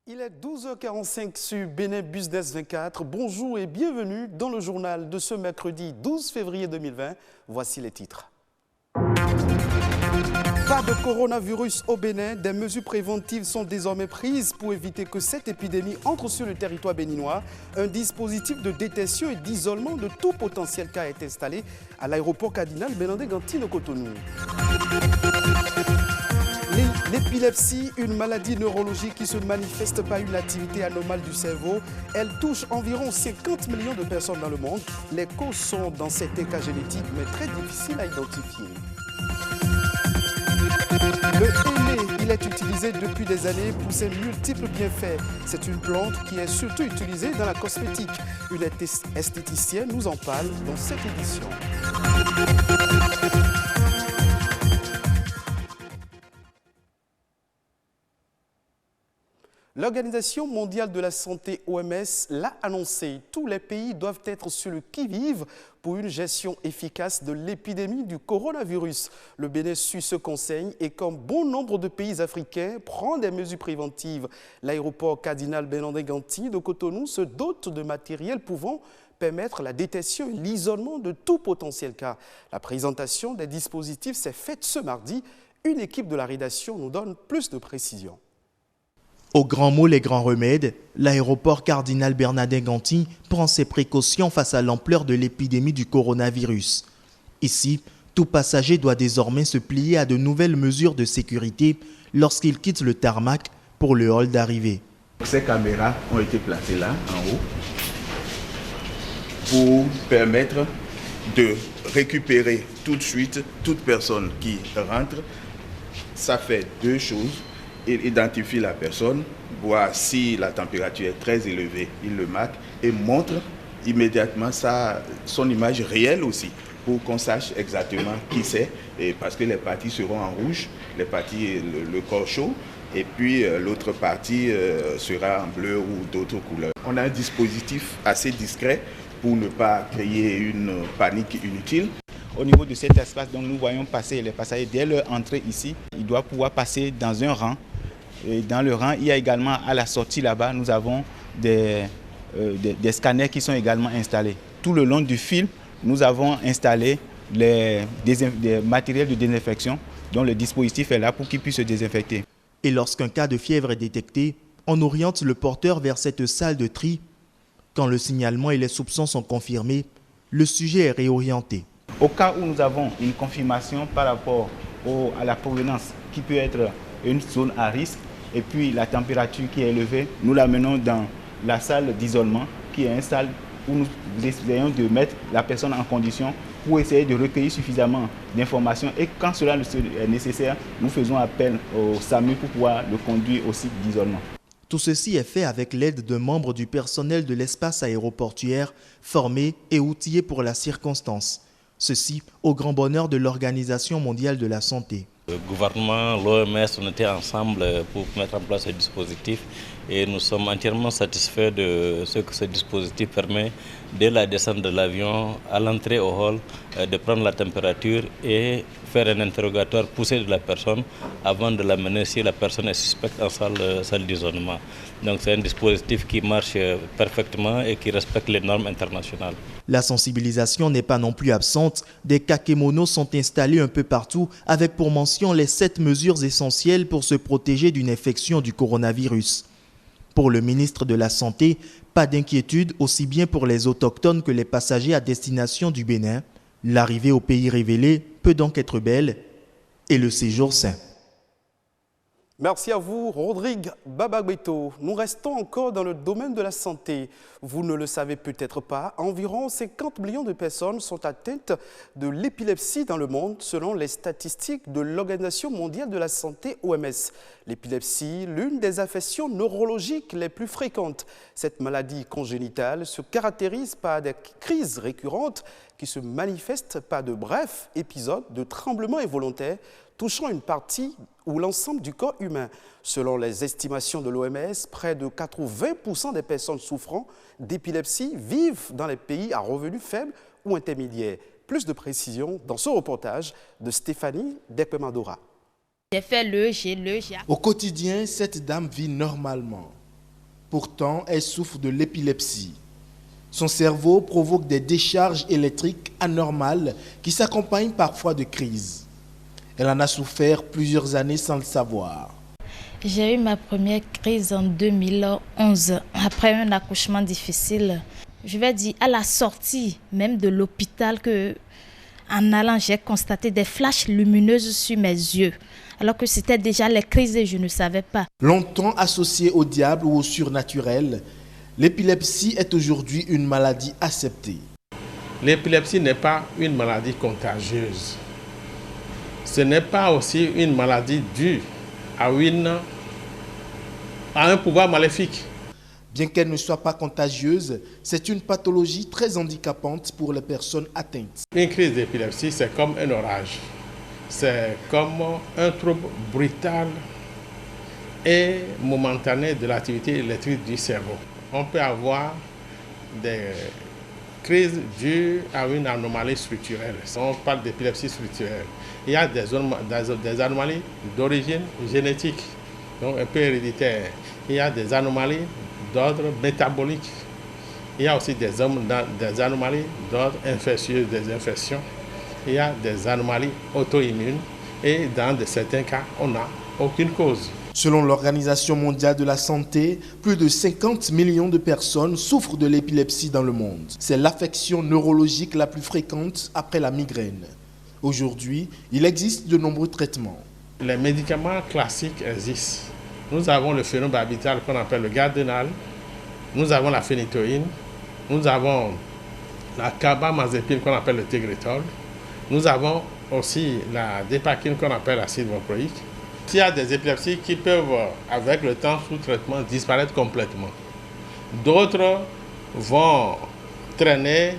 Il est 12h45 sur Bénin Business 24. Bonjour et bienvenue dans le journal de ce mercredi 12 février 2020. Voici les titres. Pas de coronavirus au Bénin. Des mesures préventives sont désormais prises pour éviter que cette épidémie entre sur le territoire béninois. Un dispositif de détection et d'isolement de tout potentiel cas est installé à l'aéroport Cardinal Bellandé-Gantine au Cotonou. L'épilepsie, une maladie neurologique qui se manifeste par une activité anormale du cerveau. Elle touche environ 50 millions de personnes dans le monde. Les causes sont dans certains cas génétiques, mais très difficiles à identifier. Le henné, il est utilisé depuis des années pour ses multiples bienfaits. C'est une plante qui est surtout utilisée dans la cosmétique. Une esthéticienne nous en parle dans cette édition. L'Organisation mondiale de la santé OMS l'a annoncé. Tous les pays doivent être sur le qui-vive pour une gestion efficace de l'épidémie du coronavirus. Le Bénin suit ce conseil et comme bon nombre de pays africains prend des mesures préventives. L'aéroport Cardinal Bellandé-Gantine de Cotonou se dote de matériel pouvant permettre la détection et l'isolement de tout potentiel cas. La présentation des dispositifs s'est faite ce mardi. Une équipe de la rédaction nous donne plus de précisions. Au grand mot, les grands remèdes, l'aéroport Cardinal Bellandé-Gantine prend ses précautions face à l'ampleur de l'épidémie du coronavirus. Ici, tout passager doit désormais se plier à de nouvelles mesures de sécurité lorsqu'il quitte le tarmac pour le hall d'arrivée. Ces caméras ont été placées là, en haut, pour permettre de récupérer tout de suite toute personne qui rentre. Ça fait deux choses. Il identifie la personne, voit si la température est très élevée, il le marque et montre immédiatement son image réelle aussi pour qu'on sache exactement qui c'est, et parce que les parties seront en rouge, les parties, le corps chaud, et puis l'autre partie sera en bleu ou d'autres couleurs. On a un dispositif assez discret pour ne pas créer une panique inutile. Au niveau de cet espace, donc, nous voyons passer les passagers dès leur entrée ici. Ils doivent pouvoir passer dans un rang. Et dans le rang, il y a également à la sortie là-bas, nous avons des scanners qui sont également installés. Tout le long du fil, nous avons installé des matériels de désinfection dont le dispositif est là pour qu'ils puissent se désinfecter. Et lorsqu'un cas de fièvre est détecté, on oriente le porteur vers cette salle de tri. Quand le signalement et les soupçons sont confirmés, le sujet est réorienté. Au cas où nous avons une confirmation par rapport à la provenance qui peut être une zone à risque, et puis la température qui est élevée, nous l'amenons dans la salle d'isolement qui est une salle où nous essayons de mettre la personne en condition pour essayer de recueillir suffisamment d'informations, et quand cela est nécessaire, nous faisons appel au SAMU pour pouvoir le conduire au site d'isolement. Tout ceci est fait avec l'aide de membres du personnel de l'espace aéroportuaire formés et outillés pour la circonstance. Ceci au grand bonheur de l'Organisation mondiale de la santé. Le gouvernement, l'OMS, on était ensemble pour mettre en place ce dispositif et nous sommes entièrement satisfaits de ce que ce dispositif permet dès la descente de l'avion à l'entrée au hall de prendre la température et faire un interrogatoire poussé de la personne avant de l'amener si la personne est suspecte en salle d'isolement. Donc c'est un dispositif qui marche parfaitement et qui respecte les normes internationales. La sensibilisation n'est pas non plus absente. Des kakémonos sont installés un peu partout avec pour mention les 7 mesures essentielles pour se protéger d'une infection du coronavirus. Pour le ministre de la Santé, pas d'inquiétude aussi bien pour les autochtones que les passagers à destination du Bénin. L'arrivée au pays révélé peut donc être belle et le séjour sain. Merci à vous, Rodrigue Babagbeto. Nous restons encore dans le domaine de la santé. Vous ne le savez peut-être pas, environ 50 millions de personnes sont atteintes de l'épilepsie dans le monde, selon les statistiques de l'Organisation mondiale de la santé, OMS. L'épilepsie, l'une des affections neurologiques les plus fréquentes. Cette maladie congénitale se caractérise par des crises récurrentes qui se manifestent par de brefs épisodes de tremblements involontaires touchant une partie ou l'ensemble du corps humain. Selon les estimations de l'OMS, près de 80% des personnes souffrant d'épilepsie vivent dans les pays à revenus faibles ou intermédiaires. Plus de précisions dans ce reportage de Stéphanie Dekpemandora. J'ai fait j'ai. Au quotidien, cette dame vit normalement. Pourtant, elle souffre de l'épilepsie. Son cerveau provoque des décharges électriques anormales qui s'accompagnent parfois de crises. Elle en a souffert plusieurs années sans le savoir. J'ai eu ma première crise en 2011, après un accouchement difficile. Je vais dire à la sortie même de l'hôpital en allant, j'ai constaté des flashs lumineuses sur mes yeux, alors que c'était déjà les crises et je ne savais pas. Longtemps associée au diable ou au surnaturel, l'épilepsie est aujourd'hui une maladie acceptée. L'épilepsie n'est pas une maladie contagieuse. Ce n'est pas aussi une maladie due à un pouvoir maléfique. Bien qu'elle ne soit pas contagieuse, c'est une pathologie très handicapante pour les personnes atteintes. Une crise d'épilepsie, c'est comme un orage. C'est comme un trouble brutal et momentané de l'activité électrique du cerveau. On peut avoir des crises dues à une anomalie structurelle. On parle d'épilepsie structurelle. Il y a des anomalies d'origine génétique, donc un peu héréditaire. Il y a des anomalies d'ordre métabolique. Il y a aussi des anomalies d'ordre infectieux, des infections. Il y a des anomalies auto-immunes et dans certains cas, on n'a aucune cause. Selon l'Organisation mondiale de la santé, plus de 50 millions de personnes souffrent de l'épilepsie dans le monde. C'est l'affection neurologique la plus fréquente après la migraine. Aujourd'hui, il existe de nombreux traitements. Les médicaments classiques existent. Nous avons le phénobarbital qu'on appelle le Gardénal, nous avons la phénitoïne, nous avons la carbamazépine qu'on appelle le Tegretol, nous avons aussi la dépakine qu'on appelle l'acide valproïque. Il y a des épilepsies qui peuvent, avec le temps sous traitement, disparaître complètement. D'autres vont traîner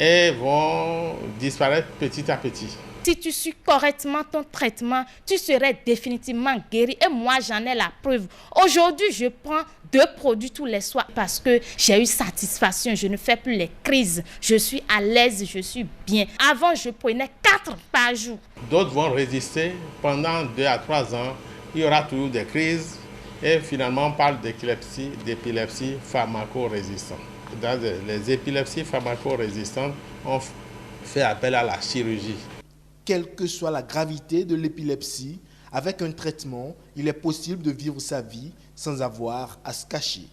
et vont disparaître petit à petit. Si tu suis correctement ton traitement, tu serais définitivement guéri. Et moi, j'en ai la preuve. Aujourd'hui, je prends 2 produits tous les soirs parce que j'ai eu satisfaction. Je ne fais plus les crises. Je suis à l'aise, je suis bien. Avant, je prenais 4 par jour. D'autres vont résister pendant 2 à 3 ans. Il y aura toujours des crises. Et finalement, on parle d'épilepsie pharmacorésistante. Dans les épilepsies pharmacorésistantes, on fait appel à la chirurgie. Quelle que soit la gravité de l'épilepsie, avec un traitement, il est possible de vivre sa vie sans avoir à se cacher.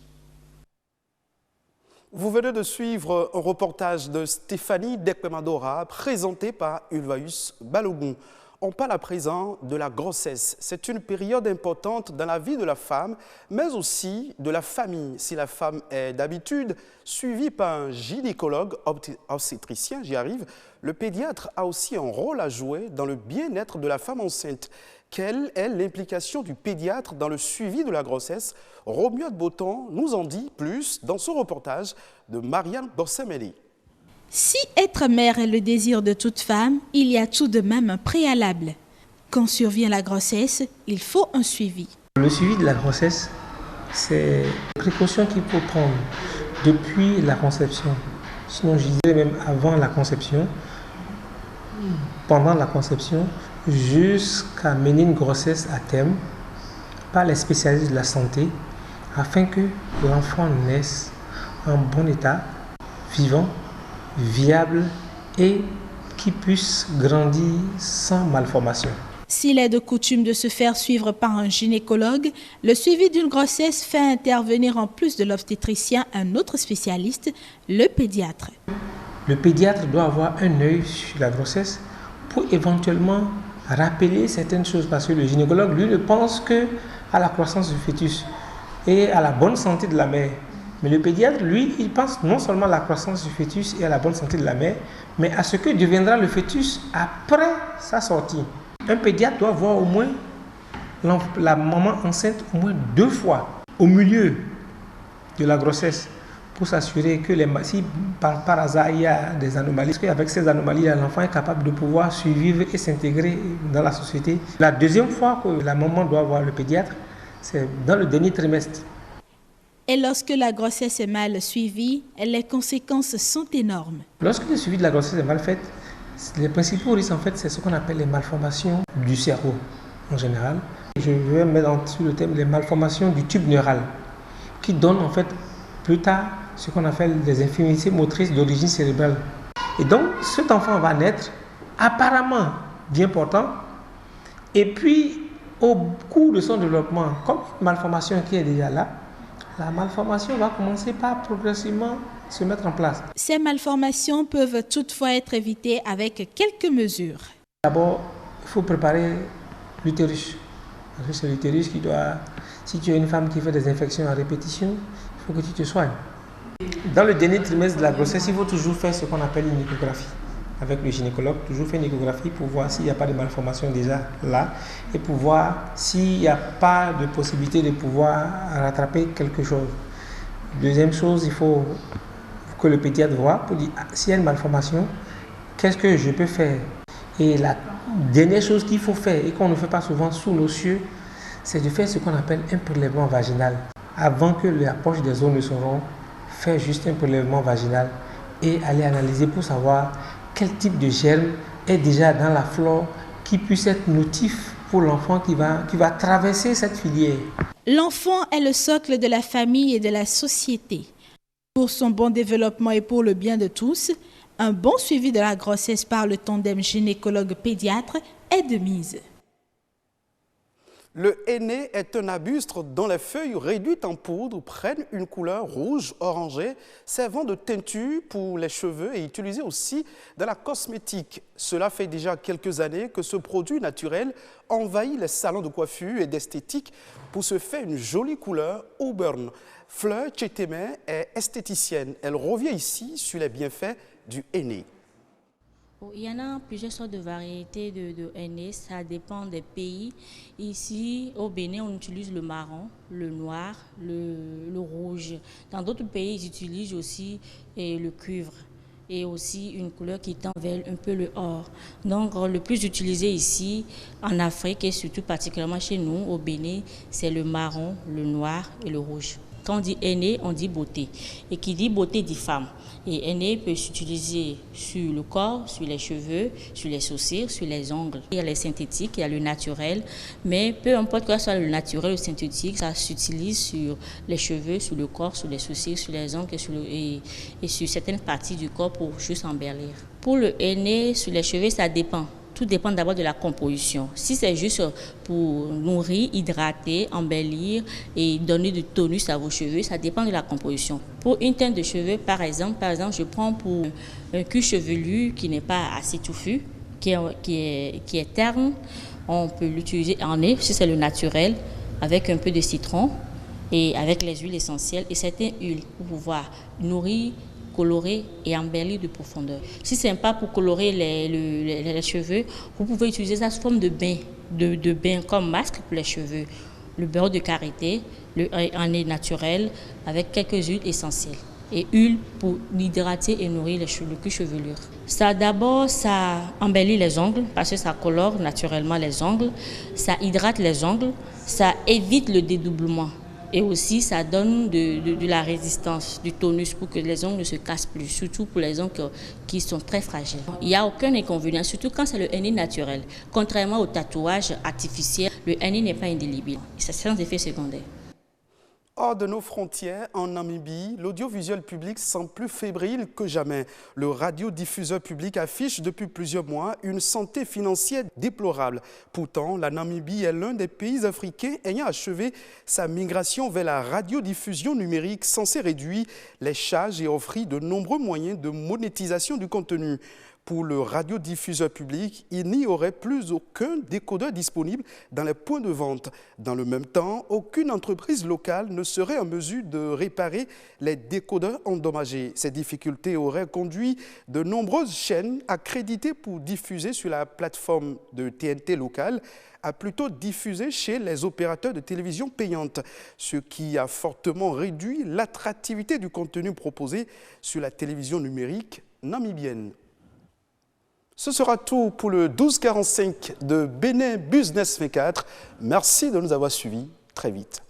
Vous venez de suivre un reportage de Stéphanie Dekwemadora présenté par Ulvaeus Balogun. On parle à présent de la grossesse. C'est une période importante dans la vie de la femme, mais aussi de la famille. Si la femme est d'habitude suivie par un gynécologue obstétricien, j'y arrive, le pédiatre a aussi un rôle à jouer dans le bien-être de la femme enceinte. Quelle est l'implication du pédiatre dans le suivi de la grossesse? Romuald Boton nous en dit plus dans ce reportage de Marianne Borsemeli. Si être mère est le désir de toute femme, il y a tout de même un préalable. Quand survient la grossesse, il faut un suivi. Le suivi de la grossesse, c'est une précaution qu'il faut prendre depuis la conception. Sinon, je disais même avant la conception, pendant la conception, jusqu'à mener une grossesse à terme par les spécialistes de la santé, afin que l'enfant naisse en bon état, vivant, viable et qui puisse grandir sans malformation. S'il est de coutume de se faire suivre par un gynécologue, le suivi d'une grossesse fait intervenir en plus de l'obstétricien un autre spécialiste, le pédiatre. Le pédiatre doit avoir un œil sur la grossesse pour éventuellement rappeler certaines choses parce que le gynécologue, lui, ne pense qu'à la croissance du fœtus et à la bonne santé de la mère. Mais le pédiatre, lui, il pense non seulement à la croissance du fœtus et à la bonne santé de la mère, mais à ce que deviendra le fœtus après sa sortie. Un pédiatre doit voir au moins la maman enceinte au moins 2 fois au milieu de la grossesse pour s'assurer que si par hasard il y a des anomalies, qu'avec ces anomalies, l'enfant est capable de pouvoir survivre et s'intégrer dans la société. La deuxième fois que la maman doit voir le pédiatre, c'est dans le dernier trimestre. Et lorsque la grossesse est mal suivie, les conséquences sont énormes. Lorsque le suivi de la grossesse est mal fait, les principaux risques, en fait, c'est ce qu'on appelle les malformations du cerveau en général. Je vais mettre sur le thème les malformations du tube neural. qui donnent en fait plus tard ce qu'on appelle des infirmités motrices d'origine cérébrale. Et donc cet enfant va naître apparemment bien portant, et puis au cours de son développement, comme une malformation qui est déjà là, la malformation va commencer par progressivement se mettre en place. Ces malformations peuvent toutefois être évitées avec quelques mesures. D'abord, il faut préparer l'utérus. Parce que c'est l'utérus qui doit... Si tu es une femme qui fait des infections à répétition, il faut que tu te soignes. Dans le dernier trimestre de la grossesse, il faut toujours faire ce qu'on appelle une échographie. Avec le gynécologue, toujours faire une échographie pour voir s'il n'y a pas de malformation déjà là et pour voir s'il n'y a pas de possibilité de pouvoir rattraper quelque chose. Deuxième chose, il faut que le pédiatre voit pour dire s'il y a une malformation, qu'est-ce que je peux faire? Et la dernière chose qu'il faut faire et qu'on ne fait pas souvent sous nos cieux, c'est de faire ce qu'on appelle un prélèvement vaginal. Avant que la poche des os ne se rompe, faire juste un prélèvement vaginal et aller analyser pour savoir quel type de germe est déjà dans la flore qui puisse être notif pour l'enfant qui va traverser cette filière. L'enfant est le socle de la famille et de la société. Pour son bon développement et pour le bien de tous, un bon suivi de la grossesse par le tandem gynécologue-pédiatre est de mise. Le henné est un arbuste dont les feuilles réduites en poudre prennent une couleur rouge orangée, servant de teinture pour les cheveux et utilisé aussi dans la cosmétique. Cela fait déjà quelques années que ce produit naturel envahit les salons de coiffure et d'esthétique pour se faire une jolie couleur auburn. Fleur Tchétémé est esthéticienne. Elle revient ici sur les bienfaits du henné. Il y en a plusieurs sortes de variétés de henné, ça dépend des pays. Ici, au Bénin, on utilise le marron, le noir, le rouge. Dans d'autres pays, ils utilisent aussi le cuivre et aussi une couleur qui tend vers un peu le or. Donc, le plus utilisé ici, en Afrique et surtout particulièrement chez nous, au Bénin, c'est le marron, le noir et le rouge. Quand on dit henné, on dit beauté. Et qui dit beauté dit femme. Et henné peut s'utiliser sur le corps, sur les cheveux, sur les sourcils, sur les ongles. Il y a les synthétiques, il y a le naturel. Mais peu importe que ce soit le naturel ou le synthétique, ça s'utilise sur les cheveux, sur le corps, sur les sourcils, sur les ongles et sur certaines parties du corps pour juste embellir. Pour le henné, sur les cheveux, ça dépend. Tout dépend d'abord de la composition. Si c'est juste pour nourrir, hydrater, embellir et donner du tonus à vos cheveux, ça dépend de la composition. Pour une teinte de cheveux, par exemple, je prends pour un cuir chevelu qui n'est pas assez touffu, qui est terne, on peut l'utiliser en nez, si c'est le naturel, avec un peu de citron et avec les huiles essentielles et certaines huiles pour pouvoir nourrir, colorer et embellir de profondeur. Si ce n'est pas pour colorer les cheveux, vous pouvez utiliser ça sous forme de bain comme masque pour les cheveux. Le beurre de karité, le henné naturel avec quelques huiles essentielles et huile pour hydrater et nourrir le cuir chevelure. Ça embellit les ongles parce que ça colore naturellement les ongles, ça hydrate les ongles, ça évite le dédoublement. Et aussi, ça donne de la résistance, du tonus pour que les ongles ne se cassent plus, surtout pour les ongles qui sont très fragiles. Il n'y a aucun inconvénient, surtout quand c'est le henné naturel. Contrairement au tatouage artificiel, le henné n'est pas indélébile. C'est sans effet secondaire. Hors de nos frontières, en Namibie, l'audiovisuel public semble plus fébrile que jamais. Le radiodiffuseur public affiche depuis plusieurs mois une santé financière déplorable. Pourtant, la Namibie est l'un des pays africains ayant achevé sa migration vers la radiodiffusion numérique censée réduire les charges et offrir de nombreux moyens de monétisation du contenu. Pour le radiodiffuseur public, il n'y aurait plus aucun décodeur disponible dans les points de vente. Dans le même temps, aucune entreprise locale ne serait en mesure de réparer les décodeurs endommagés. Ces difficultés auraient conduit de nombreuses chaînes accréditées pour diffuser sur la plateforme de TNT locale à plutôt diffuser chez les opérateurs de télévision payantes, ce qui a fortement réduit l'attractivité du contenu proposé sur la télévision numérique namibienne. Ce sera tout pour le 1245 de Bénin Business 24. Merci de nous avoir suivis. Très vite.